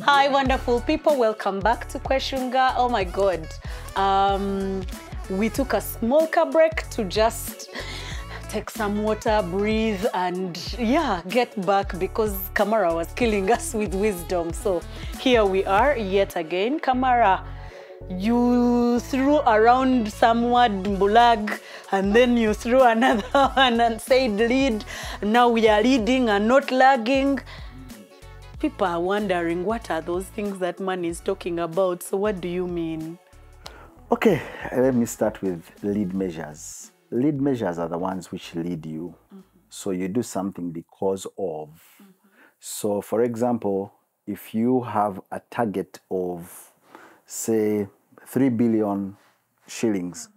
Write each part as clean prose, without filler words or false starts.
Hi, wonderful people. Welcome back to Kweshunga. Oh my God. We took a small break to just take some water, breathe, and yeah, get back because Kamara was killing us with wisdom. So here we are yet again. Kamara, you threw around some word Mbulag and then you threw another one and said lead. Now we are leading and not lagging. People are wondering what are those things that man is talking about. So what do you mean? Okay, let me start with lead measures. Lead measures are the ones which lead you. So you do something because of. So for example, if you have a target of, say, 3 billion shillings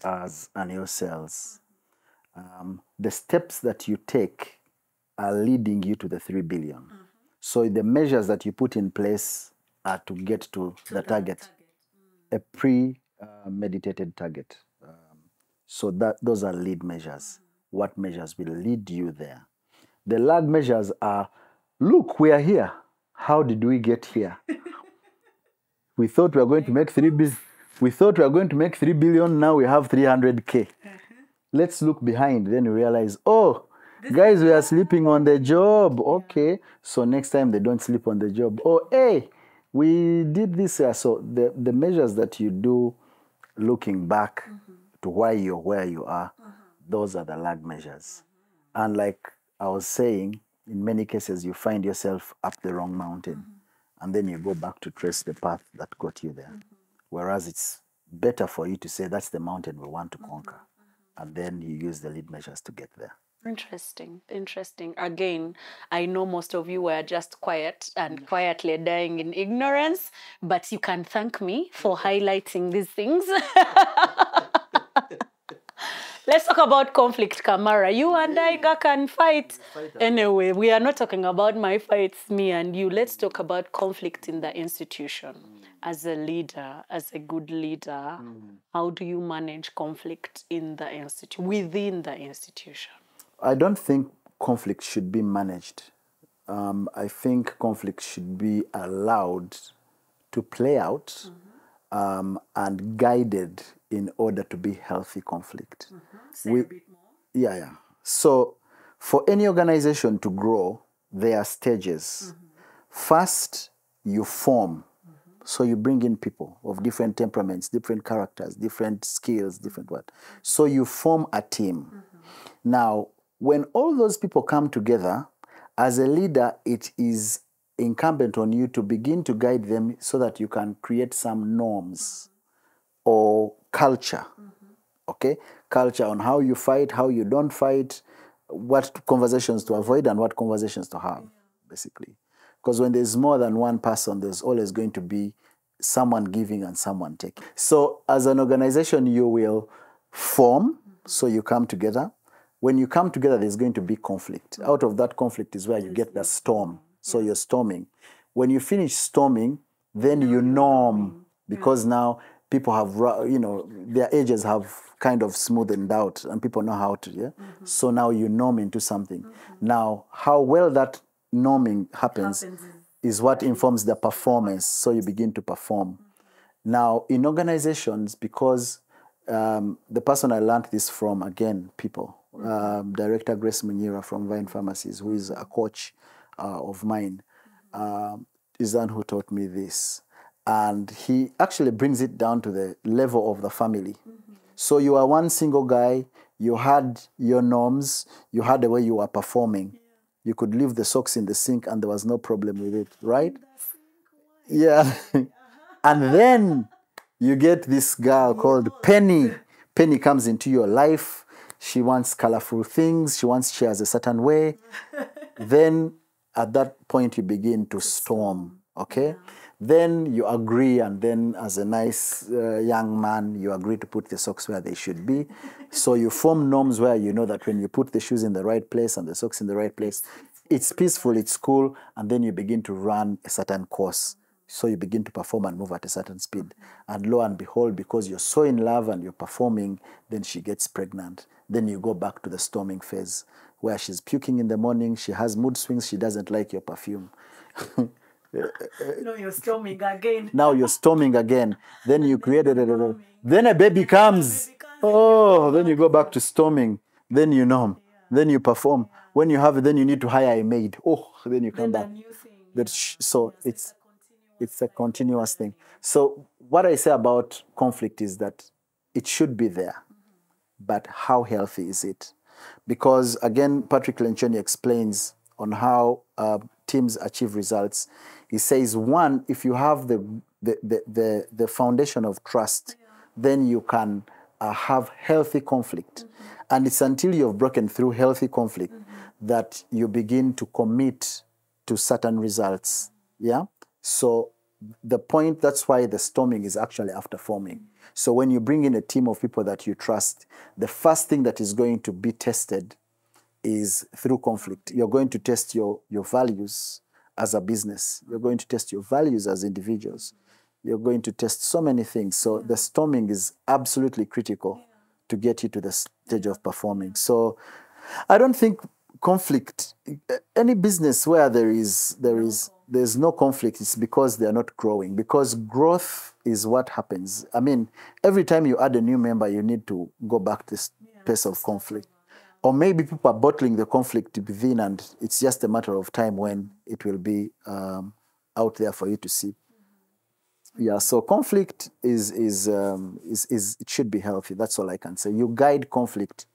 as annual sales, the steps that you take are leading you to the 3 billion. So the measures that you put in place are to get to the target. A pre-meditated target. So those are lead measures. What measures will lead you there? The lag measures are, look, we are here. How did we get here? We thought we were going to make 3 billion. We thought we were going to make 3 billion. Now we have 300K. Let's look behind. Then we realize, oh, guys, we are sleeping on the job. Okay. So next time they don't sleep on the job. Oh, hey, we did this here. So the measures that you do looking back to why you're where you are, those are the lag measures. And like I was saying, in many cases, you find yourself up the wrong mountain. And then you go back to trace the path that got you there. Whereas it's better for you to say, that's the mountain we want to conquer. And then you use the lead measures to get there. Interesting, interesting. Again, I know most of you were just quiet and quietly dying in ignorance, but you can thank me for highlighting these things. Let's talk about conflict, Kamara. You and I can fight. Anyway, we are not talking about my fights, me and you. Let's talk about conflict in the institution. As a leader, as a good leader, how do you manage conflict in the institution, within the institution? I don't think conflict should be managed. I think conflict should be allowed to play out and guided in order to be healthy conflict. Say a bit more. Yeah. So for any organization to grow, there are stages. First, you form. So you bring in people of different temperaments, different characters, different skills, different what. So you form a team. Now, when all those people come together, as a leader, it is incumbent on you to begin to guide them so that you can create some norms or culture. Okay? Culture on how you fight, how you don't fight, what conversations to avoid and what conversations to have, basically. Because when there's more than one person, there's always going to be someone giving and someone taking. So as an organization, you will form, so you come together. When you come together, there's going to be conflict. Out of that conflict is where you get the storm. So you're storming. When you finish storming, then you norm, because now people have, their edges have kind of smoothened out and people know how to, yeah? So now you norm into something. Now, how well that norming happens is what informs the performance. So you begin to perform. Now, in organizations, because the person I learned this from, again, people, Director Grace Munyira from Vine Pharmacies, who is a coach of mine, is the one who taught me this. And he actually brings it down to the level of the family. So you are one single guy, you had your norms, you had the way you were performing. You could leave the socks in the sink and there was no problem with it, right? Yeah. And then you get this girl called Penny. Penny comes into your life. She wants colorful things. She wants chairs a certain way. Then at that point, you begin to storm, okay? Then you agree, and then as a nice young man, you agree to put the socks where they should be. So you form norms where you know that when you put the shoes in the right place and the socks in the right place, it's peaceful, it's cool, and then you begin to run a certain course. So you begin to perform and move at a certain speed. And lo and behold, because you're so in love and you're performing, then she gets pregnant. Then you go back to the storming phase, where she's puking in the morning, she has mood swings, she doesn't like your perfume. No, you're storming again. Now you're storming again. Then you created it. Then a baby comes. Oh, then you go back to storming. Then you know. Then you perform. When you have it, then you need to hire a maid. Oh, then you come back. So it's a continuous thing. So what I say about conflict is that it should be there, but how healthy is it? Because again, Patrick Lencioni explains on how teams achieve results. He says, one, if you have the foundation of trust, then you can have healthy conflict. And it's until you've broken through healthy conflict that you begin to commit to certain results. Yeah. So the point, that's why the storming is actually after forming. So when you bring in a team of people that you trust, the first thing that is going to be tested is through conflict. You're going to test your values as a business. You're going to test your values as individuals. You're going to test so many things. So the storming is absolutely critical to get you to the stage of performing. So I don't think conflict, any business where there's no conflict, it's because they're not growing. Because growth is what happens. I mean, every time you add a new member, you need to go back to this pace of conflict. Or maybe people are bottling the conflict within, and it's just a matter of time when it will be out there for you to see. Yeah, so conflict is it should be healthy. That's all I can say. You guide conflict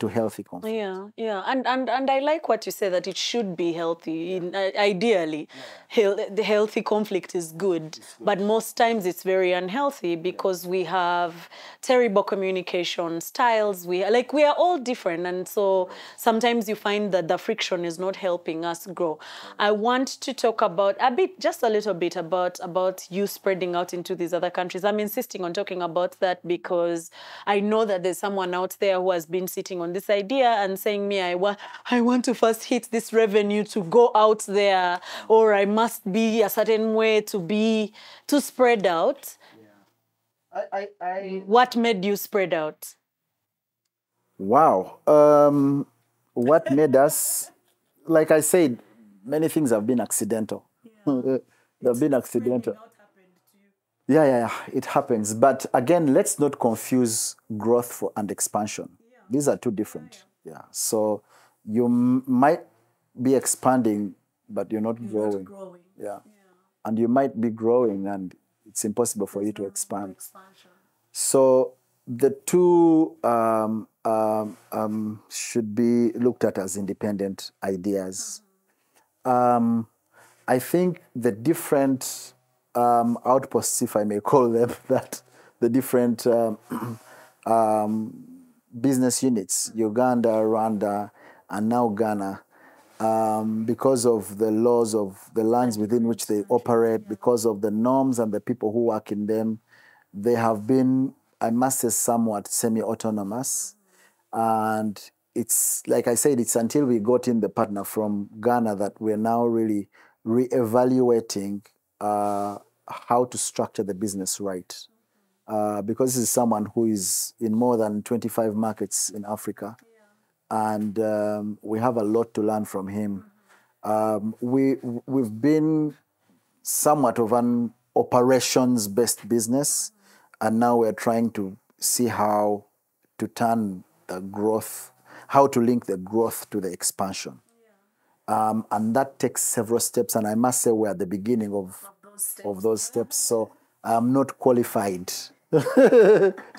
to healthy conflict. Yeah. And I like what you say, that it should be healthy. Ideally, the healthy conflict is good. But most times it's very unhealthy because we have terrible communication styles. We are all different. And so sometimes you find that the friction is not helping us grow. I want to talk about just a little bit about you spreading out into these other countries. I'm insisting on talking about that because I know that there's someone out there who has been sitting on this idea and saying, I want to first hit this revenue to go out there, or I must be a certain way to spread out. What made you spread out? Wow. What made us, like I said, many things have been accidental. They've been accidental. Yeah, it happens. But again, let's not confuse growth and expansion. These are two different. Yeah. So you might be expanding, but you're not growing. Yeah. And you might be growing, and it's impossible for you to expand. So the two should be looked at as independent ideas. I think the different outposts, if I may call them that, the different business units, Uganda, Rwanda, and now Ghana, because of the laws of the lands within which they operate, because of the norms and the people who work in them, they have been, I must say, somewhat semi-autonomous. And it's, like I said, it's until we got in the partner from Ghana that we're now really re-evaluating how to structure the business right. Because this is someone who is in more than 25 markets in Africa. And we have a lot to learn from him. We've been somewhat of an operations-based business, and now we're trying to see how to turn the growth, how to link the growth to the expansion. And that takes several steps, and I must say we're at the beginning of those steps. So I'm not qualified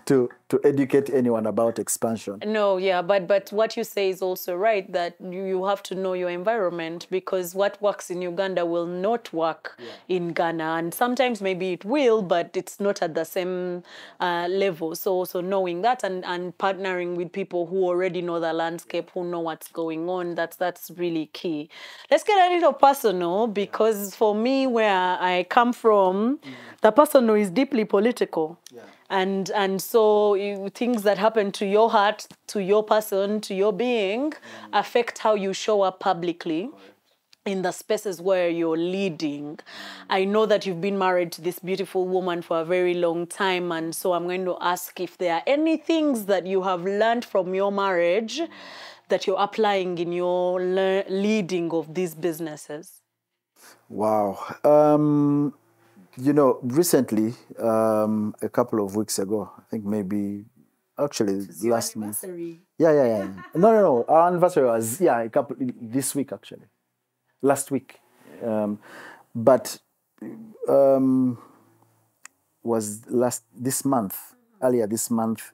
to educate anyone about expansion. No, yeah, but what you say is also right, that you have to know your environment, because what works in Uganda will not work in Ghana, and sometimes maybe it will, but it's not at the same level. So also knowing that and partnering with people who already know the landscape, who know what's going on, that's really key. Let's get a little personal, because for me, where I come from, the personal is deeply political. And so things that happen to your heart, to your person, to your being, affect how you show up publicly in the spaces where you're leading. I know that you've been married to this beautiful woman for a very long time, and so I'm going to ask if there are any things that you have learned from your marriage that you're applying in your leading of these businesses. Wow. Recently, a couple of weeks ago, I think maybe actually last month. Yeah. No. Our anniversary was this week actually, last week. But um, was this month, earlier this month,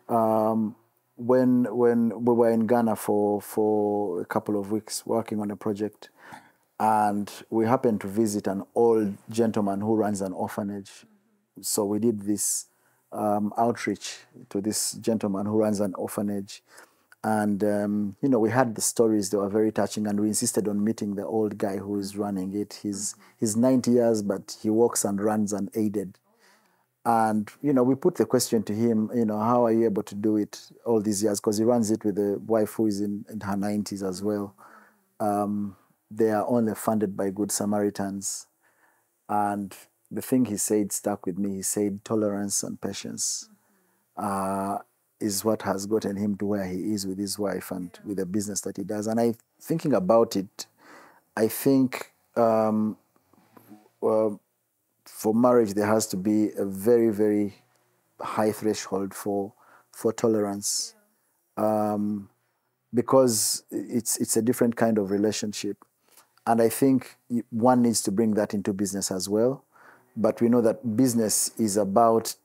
when we were in Ghana for a couple of weeks working on a project, and we happened to visit an old gentleman who runs an orphanage. So we did this outreach to this gentleman who runs an orphanage. And, we had the stories, they were very touching, and we insisted on meeting the old guy who is running it. He's 90 years, but he walks and runs unaided. And, we put the question to him, how are you able to do it all these years? Because he runs it with a wife who is in her 90s as well. They are only funded by Good Samaritans. And the thing he said stuck with me. He said tolerance and patience is what has gotten him to where he is with his wife and with the business that he does. And thinking about it, I think for marriage there has to be a very, very high threshold for tolerance, because it's a different kind of relationship. And I think one needs to bring that into business as well. But we know that business is about,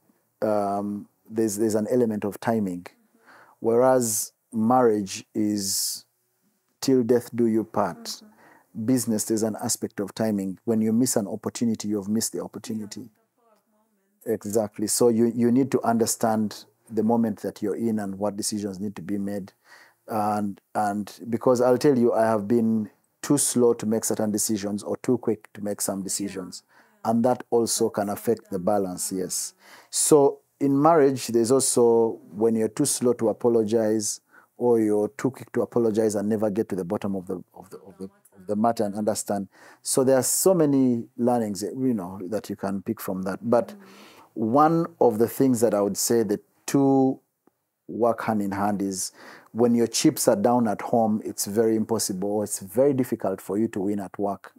there's an element of timing, whereas marriage is till death do you part. Business, there's an aspect of timing. When you miss an opportunity, you've missed the opportunity. Exactly. So you need to understand the moment that you're in and what decisions need to be made. And because I'll tell you, I have been too slow to make certain decisions or too quick to make some decisions. And that also can affect the balance, yes. So in marriage, there's also when you're too slow to apologize or you're too quick to apologize and never get to the bottom of the matter and understand. So there are so many learnings, that you can pick from that. But one of the things that I would say the two work hand in hand is when your chips are down at home, it's very impossible. It's very difficult for you to win at work.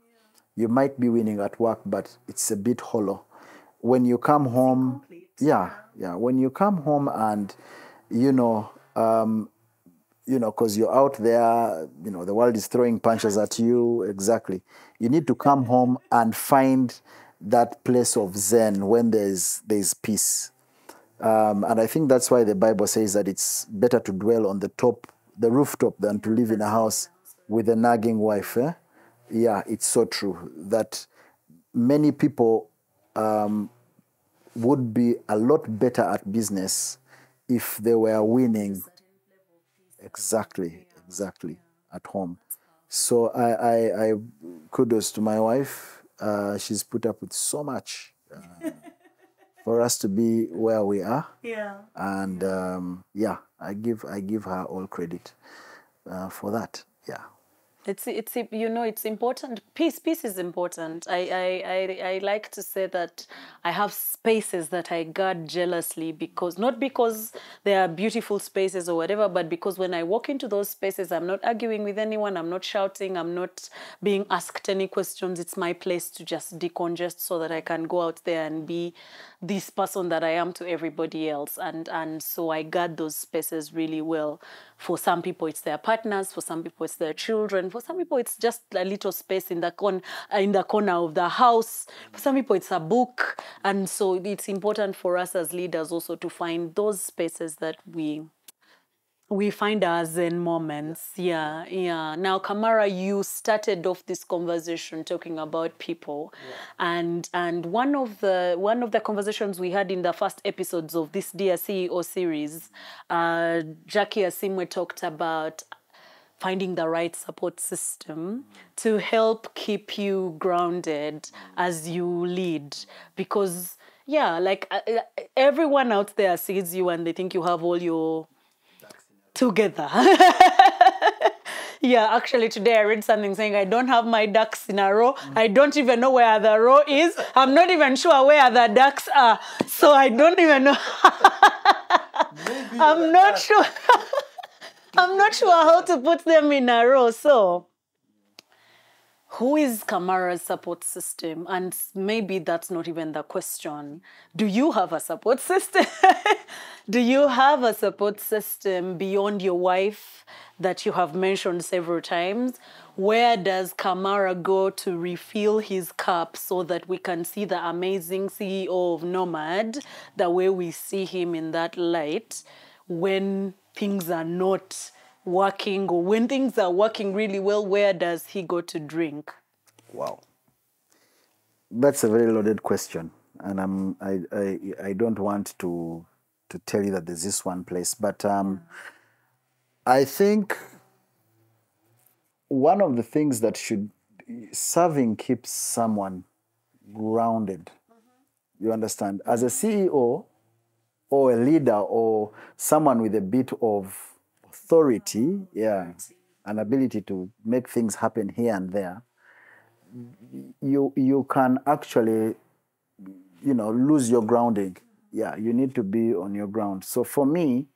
You might be winning at work, but it's a bit hollow. When you come home, when you come home and, because you're out there, the world is throwing punches at you. Exactly. You need to come home and find that place of zen when there's peace. And I think that's why the Bible says that it's better to dwell on the rooftop, than to live in a house with a nagging wife. Yeah, it's so true that many people would be a lot better at business if they were winning. Exactly, at home. So I kudos to my wife. She's put up with so much for us to be where we are. Yeah. And I give her all credit for that. Yeah. It's important. Peace is important. I like to say that I have spaces that I guard jealously, not because they are beautiful spaces or whatever, but because when I walk into those spaces, I'm not arguing with anyone, I'm not shouting, I'm not being asked any questions. It's my place to just decongest so that I can go out there and be this person that I am to everybody else. And so I guard those spaces really well. For some people, it's their partners. For some people, it's their children. For some people, it's just a little space in the corner of the house. For some people, it's a book. And so it's important for us as leaders also to find those spaces that we find our zen moments. Yeah. Now, Kamara, you started off this conversation talking about people, and one of the conversations we had in the first episodes of this Dear CEO series, Jackie Asimwe talked about finding the right support system to help keep you grounded as you lead, because everyone out there sees you and they think you have all your together. Yeah, actually today I read something saying I don't have my ducks in a row. I don't even know where the row is. I'm not even sure where the ducks are. So I don't even know. I'm not sure. I'm not sure how to put them in a row. So Who is Kamara's support system? And maybe that's not even the question. Do you have a support system? Do you have a support system beyond your wife that you have mentioned several times? Where does Kamara go to refill his cup so that we can see the amazing CEO of Nomad the way we see him in that light when things are not working, or when things are working really well, where does he go to drink? Wow. That's a very loaded question. And I don't want to tell you that there's this one place, but I think one of the things that serving keeps someone grounded. You understand? As a CEO or a leader or someone with a bit of authority, yeah, an ability to make things happen here and there, you can actually, lose your grounding. Yeah, you need to be on your ground. So for me,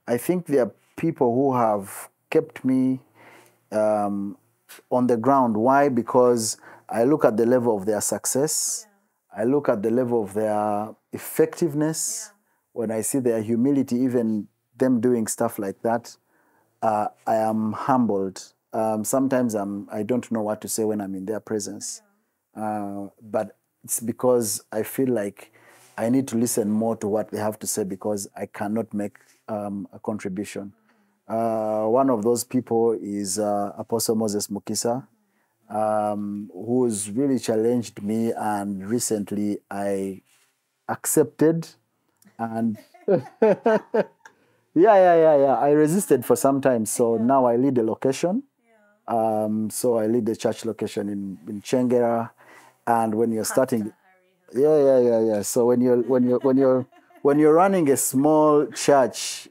I think there are people who have kept me on the ground. Why? Because I look at the level of their success. I look at the level of their effectiveness. When I see their humility, even them doing stuff like that, I am humbled. Sometimes I don't know what to say when I'm in their presence. But it's because I feel like I need to listen more to what they have to say because I cannot make a contribution. One of those people is Apostle Moses Mukisa, who's really challenged me, and recently I accepted, and yeah. I resisted for some time, so now I lead a location. So I lead the church location in Chengera, and when you're starting, yeah. So when you're running a small church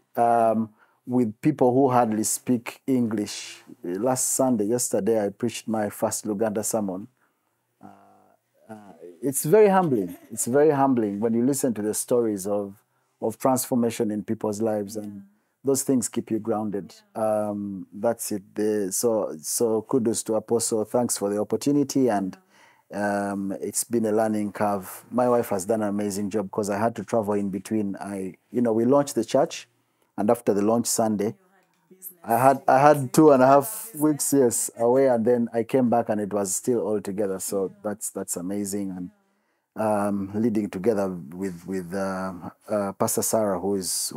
with people who hardly speak English, yesterday, I preached my first Luganda sermon. It's very humbling. It's very humbling when you listen to the stories of transformation in people's lives, and those things keep you grounded. That's it. So kudos to Apostle. Thanks for the opportunity, and it's been a learning curve. My wife has done an amazing job because I had to travel in between. We launched the church, and after the launch Sunday, I had 2.5 weeks, yes, away, and then I came back and it was still all together. So that's amazing, and leading together with Pastor Sarah, who is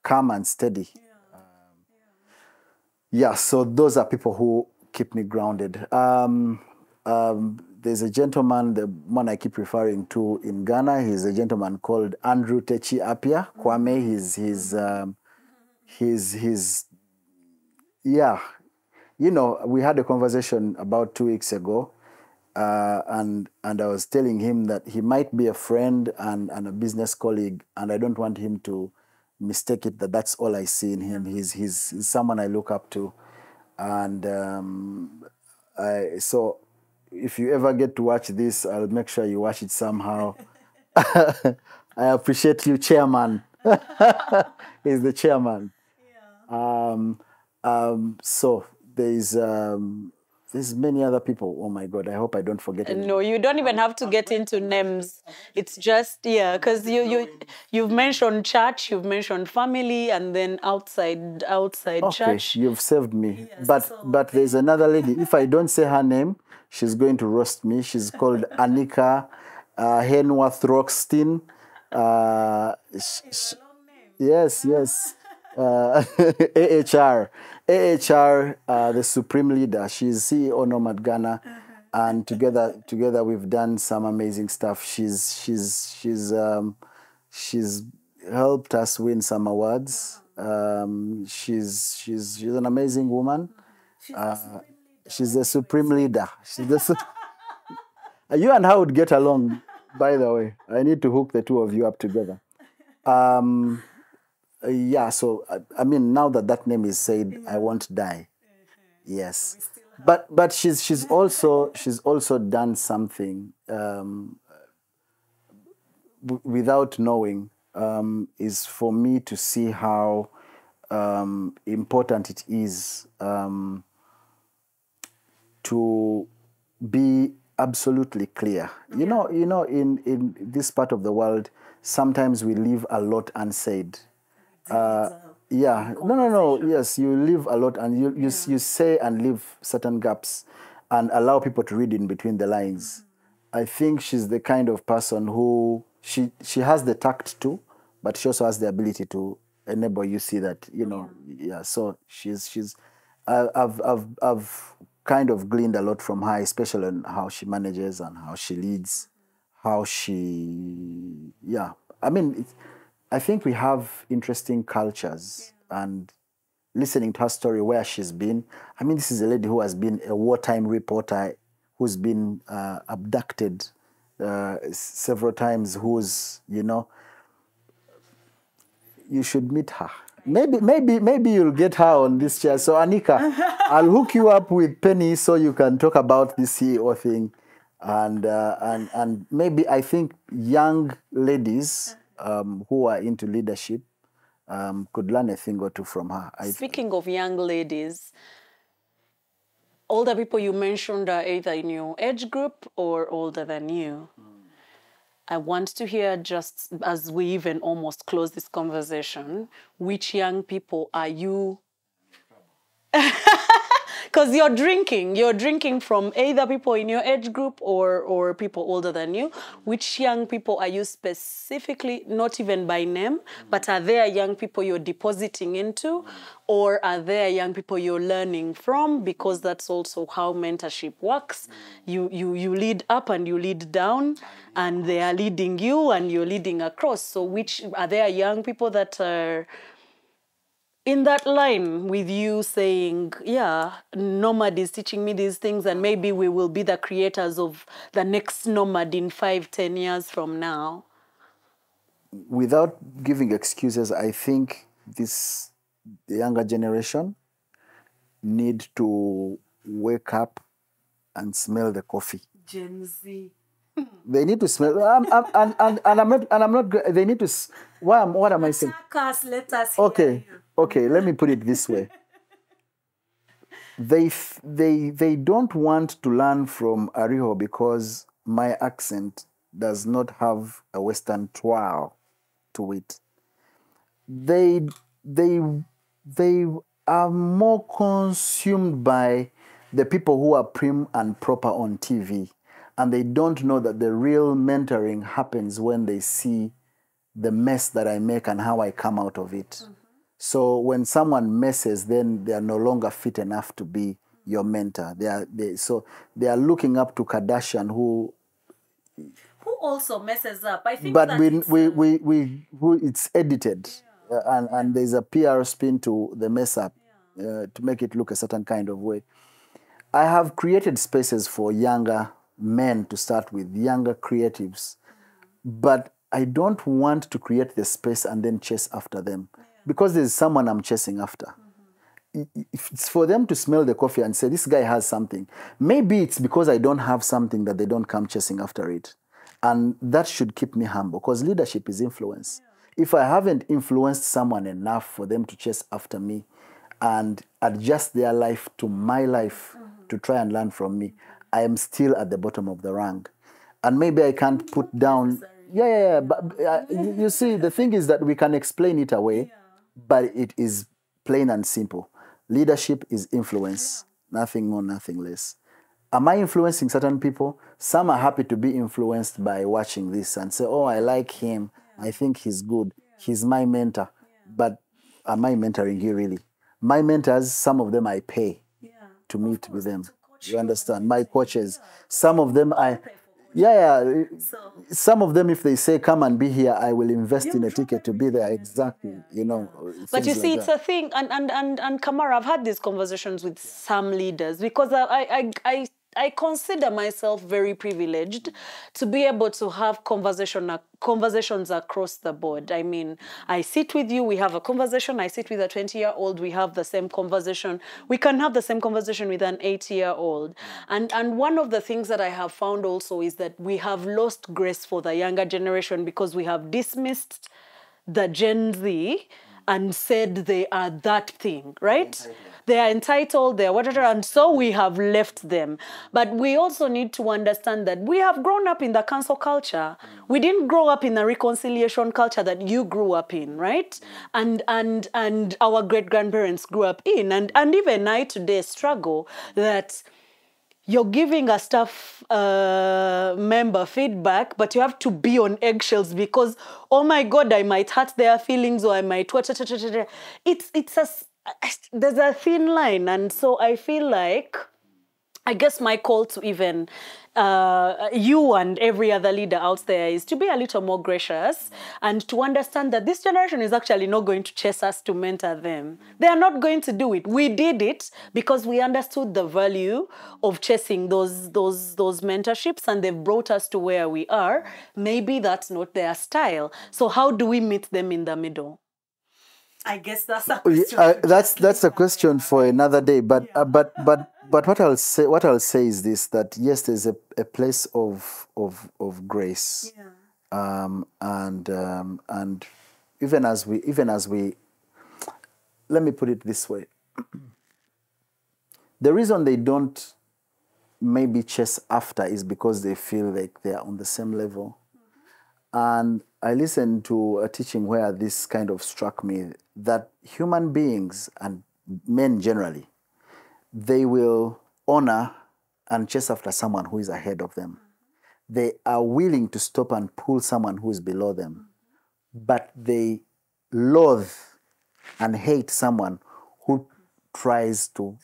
calm and steady. Yeah, so those are people who keep me grounded. There's a gentleman, the one I keep referring to in Ghana. He's a gentleman called Andrew Techi Apia Kwame. He's yeah. We had a conversation about 2 weeks ago, and I was telling him that he might be a friend and a business colleague, and I don't want him to mistake it that that's all I see in him. He's someone I look up to, and so if you ever get to watch this, I'll make sure you watch it somehow. I appreciate you, Chairman. He's the chairman. So there's many other people. Oh my God, I hope I don't forget any. No, you don't even have to get into names. It's just, because you've mentioned church, you've mentioned family, and then outside Okay, church. you've saved me. But there's another lady. If I don't say her name, she's going to roast me. She's called Anika Henworth Rockstein. Yes. AHR, the supreme leader. She's CEO Nomad Ghana, and together we've done some amazing stuff. She's helped us win some awards. She's an amazing woman. She's the supreme leader. You and her would get along. By the way, I need to hook the two of you up together. So I mean, now that name is said, I won't die. Yes, but she's also done something without knowing, is for me to see how important it is to be absolutely clear. You know, in this part of the world, sometimes we leave a lot unsaid. Yeah, no. Yes, you leave a lot, and you say and leave certain gaps, and allow people to read in between the lines. I think she's the kind of person who she has the tact too, but she also has the ability to enable you see that yeah. So I've kind of gleaned a lot from her, especially on how she manages and how she leads, how she yeah. I mean, I think we have interesting cultures and listening to her story where she's been. I mean, this is a lady who has been a wartime reporter who's been abducted several times, who's, you should meet her. Maybe you'll get her on this chair. So Anika, I'll hook you up with Penny so you can talk about this CEO thing, and maybe I think young ladies who are into leadership could learn a thing or two from her. Speaking of young ladies, older people you mentioned are either in your age group or older than you. I want to hear, just as we even almost close this conversation, which young people are you? Because you're drinking from either people in your age group or people older than you. Which young people are you specifically, not even by name, but are there young people you're depositing into, or are there young people you're learning from? Because that's also how mentorship works. You lead up and you lead down, and they are leading you and you're leading across. So which are there young people that are in that line with you saying, yeah, Nomad is teaching me these things, and maybe we will be the creators of the next Nomad in 5-10 years from now? Without giving excuses, I think the younger generation need to wake up and smell the coffee. Gen Z. They need to smell, and I'm not. They need to. What am I saying? Let us Okay. Let me put it this way. They don't want to learn from Ariho because my accent does not have a Western twirl to it. They are more consumed by the people who are prim and proper on TV. And they don't know that the real mentoring happens when they see the mess that I make and how I come out of it. So when someone messes, then they are no longer fit enough to be your mentor. They are looking up to Kardashian, who also messes up. I think, but it's edited, and there's a PR spin to the mess up to make it look a certain kind of way. I have created spaces for younger men to start with, younger creatives, but I don't want to create the space and then chase after them, because there's someone I'm chasing after. If it's for them to smell the coffee and say, this guy has something, maybe it's because I don't have something that they don't come chasing after it. And that should keep me humble, because leadership is influence. If I haven't influenced someone enough for them to chase after me and adjust their life to my life to try and learn from me, I am still at the bottom of the rank. And maybe I can't put down... But you see, the thing is that we can explain it away, but it is plain and simple. Leadership is influence, nothing more, nothing less. Am I influencing certain people? Some are happy to be influenced by watching this and say, oh, I like him. I think he's good. He's my mentor. But am I mentoring you really? My mentors, some of them I pay to meet with them. You understand? My coaches, some of them some of them, if they say, come and be here, I will invest in a ticket to be there. Exactly. But you see, it's a thing. And Kamara, I've had these conversations with some leaders, because I consider myself very privileged to be able to have conversations across the board. I mean, I sit with you, we have a conversation. I sit with a 20-year-old, we have the same conversation. We can have the same conversation with an 80-year-old. And one of the things that I have found also is that we have lost grace for the younger generation, because we have dismissed the Gen Z and said they are that thing, right? they are entitled, they're whatever, and so we have left them. But we also need to understand that we have grown up in the cancel culture. We didn't grow up in the reconciliation culture that you grew up in, right? And our great-grandparents grew up in. And even I today struggle that you're giving a staff member feedback, but you have to be on eggshells because, oh my God, I might hurt their feelings or I might... There's a thin line. And so I feel like, I guess my call to even you and every other leader out there is to be a little more gracious and to understand that this generation is actually not going to chase us to mentor them. They are not going to do it. We did it because we understood the value of chasing those mentorships, and they've brought us to where we are. Maybe that's not their style. So how do we meet them in the middle? I guess that's a question. That's a question for another day. But what I'll say is this: that yes, there's a place of grace, and even as we let me put it this way: the reason they don't maybe chase after is because they feel like they are on the same level. And I listened to a teaching where this kind of struck me, that human beings, and men generally, they will honor and chase after someone who is ahead of them. They are willing to stop and pull someone who is below them. But they loathe and hate someone who tries to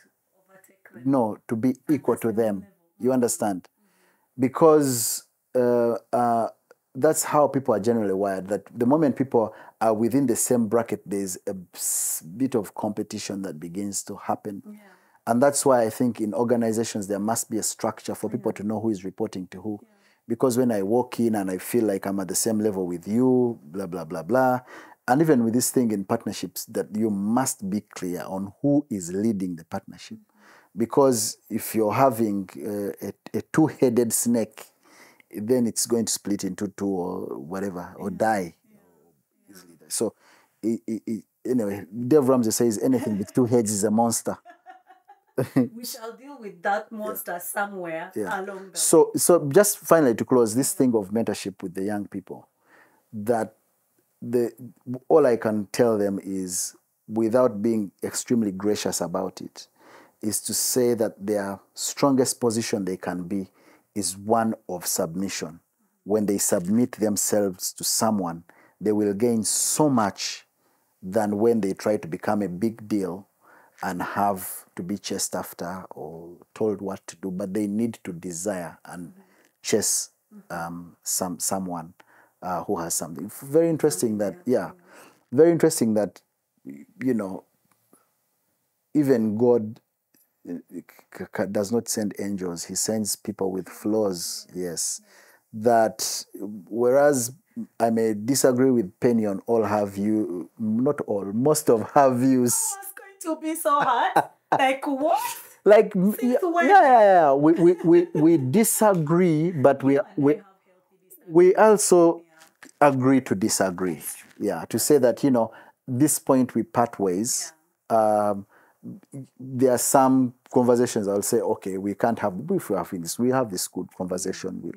be equal to them. You understand? Because that's how people are generally wired, that the moment people are within the same bracket, there's a bit of competition that begins to happen. Yeah. And that's why I think in organizations, there must be a structure for people to know who is reporting to who. Yeah. Because when I walk in and I feel like I'm at the same level with you, blah, blah, blah, blah. And even with this thing in partnerships, that you must be clear on who is leading the partnership. Because if you're having a two-headed snake, then it's going to split into two or whatever, or die. Yeah. So, anyway, Dave Ramsey says anything with two heads is a monster. We shall deal with that monster somewhere along the way. So just finally to close, this thing of mentorship with the young people, that all I can tell them is, without being extremely gracious about it, is to say that their strongest position they can be is one of submission. When they submit themselves to someone, they will gain so much than when they try to become a big deal and have to be chased after or told what to do. But they need to desire and chase someone who has something. Very interesting that, very interesting that, even God does not send angels. He sends people with flaws, yes. That whereas I may disagree with Penny on all her views, not all, most of her views. Oh, it's going to be so hard. Like what? Like, we disagree, but we also agree to disagree. Yeah, to say that, this point we part ways. There are some conversations I'll say, okay, we can't have, if we have this good conversation.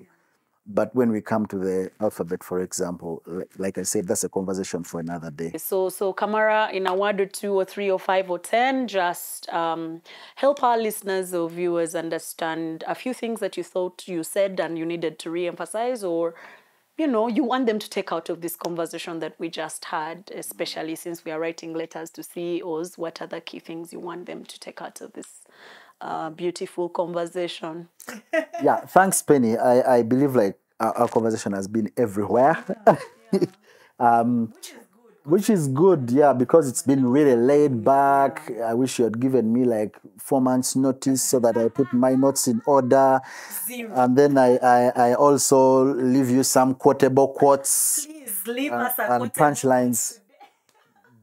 But when we come to the alphabet, for example, like I said, that's a conversation for another day. So Kamara, in a word or two or three or 5 or 10, just help our listeners or viewers understand a few things that you thought you said and you needed to re-emphasize, or you want them to take out of this conversation that we just had, especially since we are writing letters to CEOs. What are the key things you want them to take out of this beautiful conversation? Yeah, thanks, Penny. I believe like our conversation has been everywhere. Which is good, yeah, because it's been really laid back. I wish you had given me like 4 months notice so that I put my notes in order. And then I also leave you some quotable quotes. Please leave us and punchlines.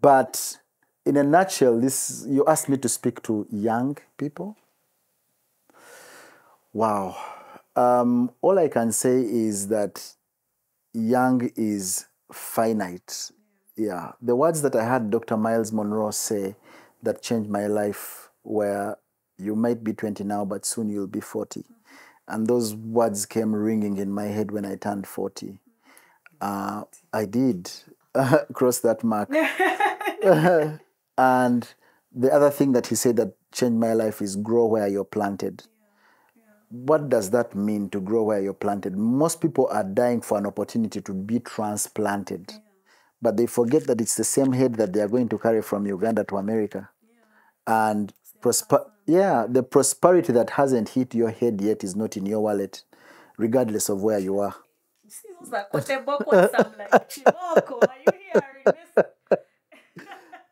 But in a nutshell, you asked me to speak to young people. Wow. All I can say is that young is finite. Yeah, the words that I heard Dr. Miles Monroe say that changed my life where you might be 20 now, but soon you'll be 40. And those words came ringing in my head when I turned 40. I did cross that mark. And the other thing that he said that changed my life is grow where you're planted. What does that mean, to grow where you're planted? Most people are dying for an opportunity to be transplanted. But they forget that it's the same head that they are going to carry from Uganda to America. And the prosperity that hasn't hit your head yet is not in your wallet, regardless of where you are.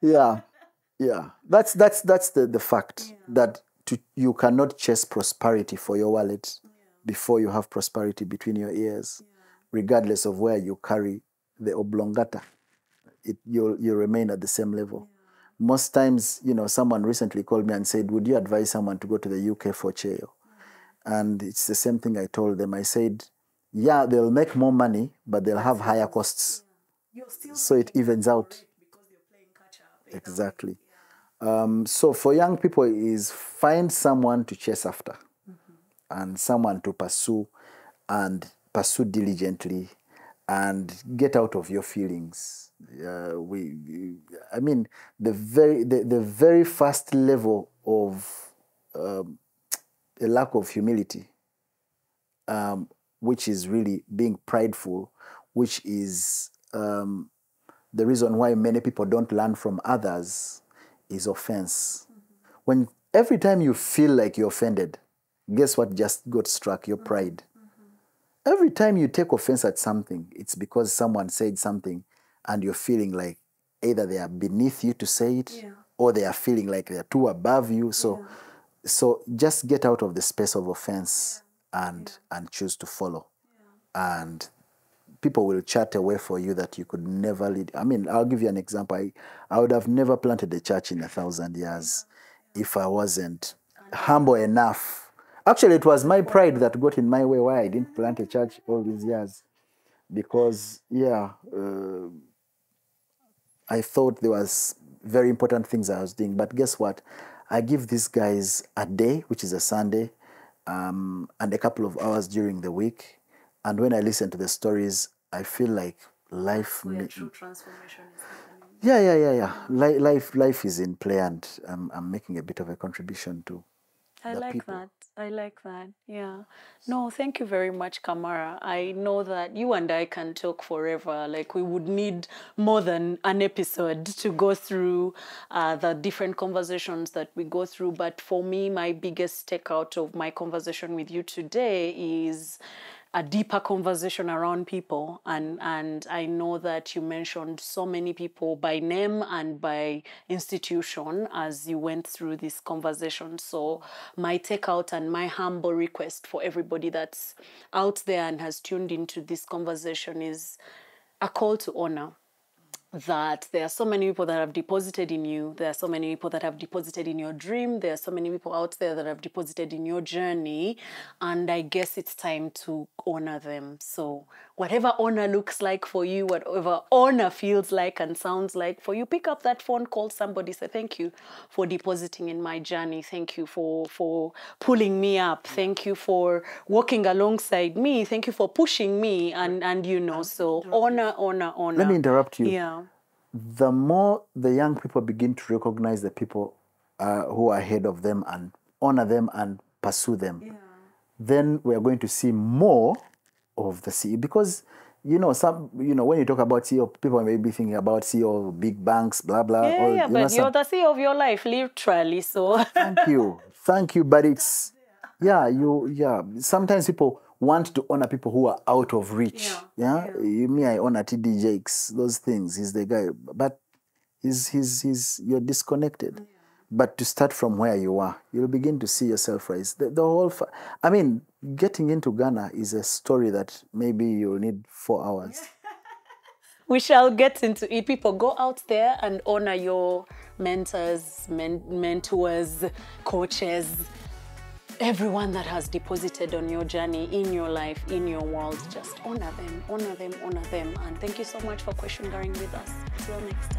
Yeah. That's the fact that you cannot chase prosperity for your wallet before you have prosperity between your ears, regardless of where you carry the oblongata. You'll remain at the same level. Most times, someone recently called me and said, would you advise someone to go to the UK for Cheo? And it's the same thing I told them. I said, yeah, they'll make more money, but they'll have higher costs. So it evens out. Exactly. So for young people is find someone to chase after and someone to pursue diligently and get out of your feelings. I mean, the very first level of a lack of humility, which is really being prideful, which is the reason why many people don't learn from others, is offense. When every time you feel like you're offended, guess what just got struck? Your pride. Every time you take offense at something, it's because someone said something and you're feeling like either they are beneath you to say it or they are feeling like they're too above you. So just get out of the space of offense and choose to follow. And people will chat away for you that you could never lead. I mean, I'll give you an example. I would have never planted a church in 1,000 years if I wasn't humble enough. Actually, it was my pride that got in my way why I didn't plant a church all these years. Because, I thought there was very important things I was doing. But guess what? I give these guys a day, which is a Sunday, and a couple of hours during the week. And when I listen to the stories, I feel like life... True transformation is happening. Yeah. Life is in play, and I'm making a bit of a contribution to people. I like that. Yeah. No, thank you very much, Kamara. I know that you and I can talk forever. Like, we would need more than an episode to go through the different conversations that we go through. But for me, my biggest takeout of my conversation with you today is a deeper conversation around people. And I know that you mentioned so many people by name and by institution as you went through this conversation. So my takeout and my humble request for everybody that's out there and has tuned into this conversation is a call to honor. That there are so many people that have deposited in you. There are so many people that have deposited in your dream. There are so many people out there that have deposited in your journey. And I guess it's time to honor them. So whatever honor looks like for you, whatever honor feels like and sounds like for you, pick up that phone, call somebody, say thank you for depositing in my journey. Thank you for pulling me up. Thank you for walking alongside me. Thank you for pushing me. And so honor. Let me interrupt you. Yeah. The more the young people begin to recognize the people who are ahead of them and honor them and pursue them, then we are going to see more of the CEO. Because, when you talk about CEO, people may be thinking about CEO of big banks, blah, blah. But you're the CEO of your life, literally, so. Thank you, but it's, sometimes people want to honor people who are out of reach. I honor TD Jakes, those things. He's the guy, but you're disconnected. But to start from where you are, you'll begin to see yourself rise. The whole, getting into Ghana is a story that maybe you'll need 4 hours. We shall get into it. People, go out there and honor your mentors, mentors, coaches, everyone that has deposited on your journey, in your life, in your world. Just honor them. And thank you so much for questioning with us. Till next time.